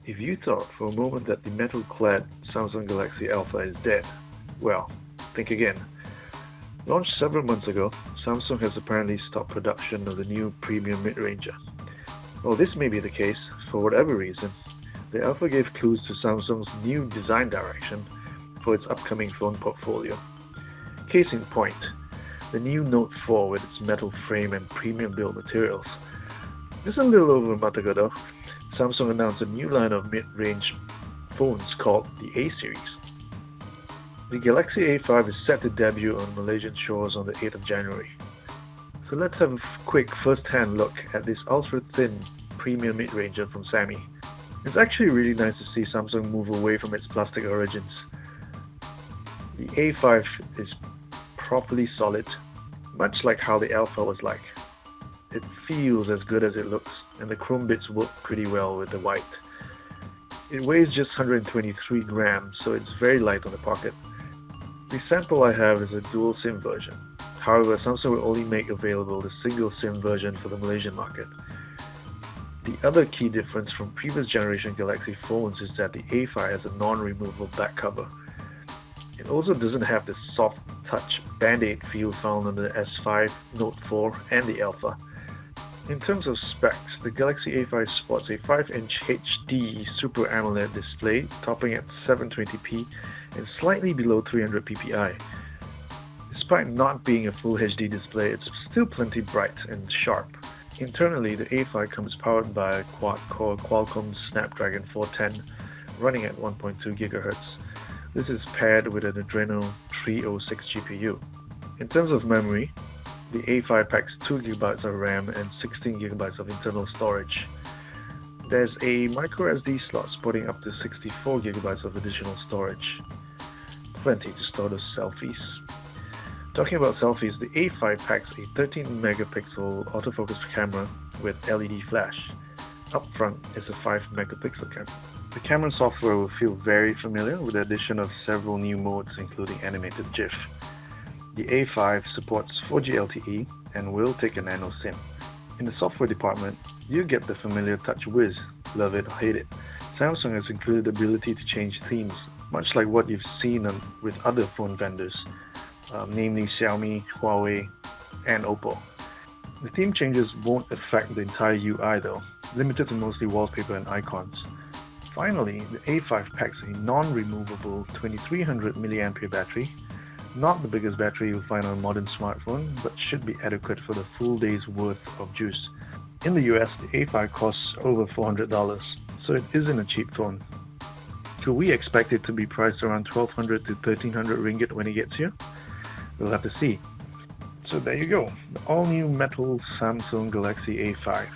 If you thought for a moment that the metal-clad Samsung Galaxy Alpha is dead, well, think again. Launched several months ago, Samsung has apparently stopped production of the new premium mid-ranger. While this may be the case, for whatever reason, the Alpha gave clues to Samsung's new design direction for its upcoming phone portfolio. Case in point, the new Note 4 with its metal frame and premium build materials. Just a little over a month ago though, Samsung announced a new line of mid-range phones called the A series. The Galaxy A5 is set to debut on Malaysian shores on the 8th of January. So let's have a quick first-hand look at this ultra-thin premium mid-ranger from Sammy. It's actually really nice to see Samsung move away from its plastic origins. The A5 is properly solid, much like how the Alpha was like. It feels as good as it looks, and the chrome bits work pretty well with the white. It weighs just 123 grams, so it's very light on the pocket. The sample I have is a dual SIM version. However, Samsung will only make available the single SIM version for the Malaysian market. The other key difference from previous generation Galaxy phones is that the A5 has a non-removable back cover. It also doesn't have the soft touch band-aid feel found on the S5, Note 4 and the Alpha. In terms of specs, the Galaxy A5 sports a 5-inch HD Super AMOLED display topping at 720p and slightly below 300 ppi. Despite not being a full HD display, it's still plenty bright and sharp. Internally, the A5 comes powered by a quad-core Qualcomm Snapdragon 410 running at 1.2 GHz. This is paired with an Adreno 306 GPU. In terms of memory, the A5 packs 2 GB of RAM and 16 GB of internal storage. There's a microSD slot supporting up to 64 GB of additional storage. Plenty to store those selfies. Talking about selfies, the A5 packs a 13 megapixel autofocus camera with LED flash. Up front is a 5 megapixel camera. The camera software will feel very familiar with the addition of several new modes including animated GIF. The A5 supports 4G LTE and will take a nano SIM. In the software department, you get the familiar Touch Wiz, love it or hate it. Samsung has included the ability to change themes, much like what you've seen with other phone vendors, namely Xiaomi, Huawei, and Oppo. The theme changes won't affect the entire UI though, limited to mostly wallpaper and icons. Finally, the A5 packs a non-removable 2300 mAh battery. Not the biggest battery you'll find on a modern smartphone, but should be adequate for the full day's worth of juice. In the US, the A5 costs over $400, so it isn't a cheap phone. Could we expect it to be priced around 1200 to 1300 ringgit when it gets here? We'll have to see. So there you go, the all-new metal Samsung Galaxy A5.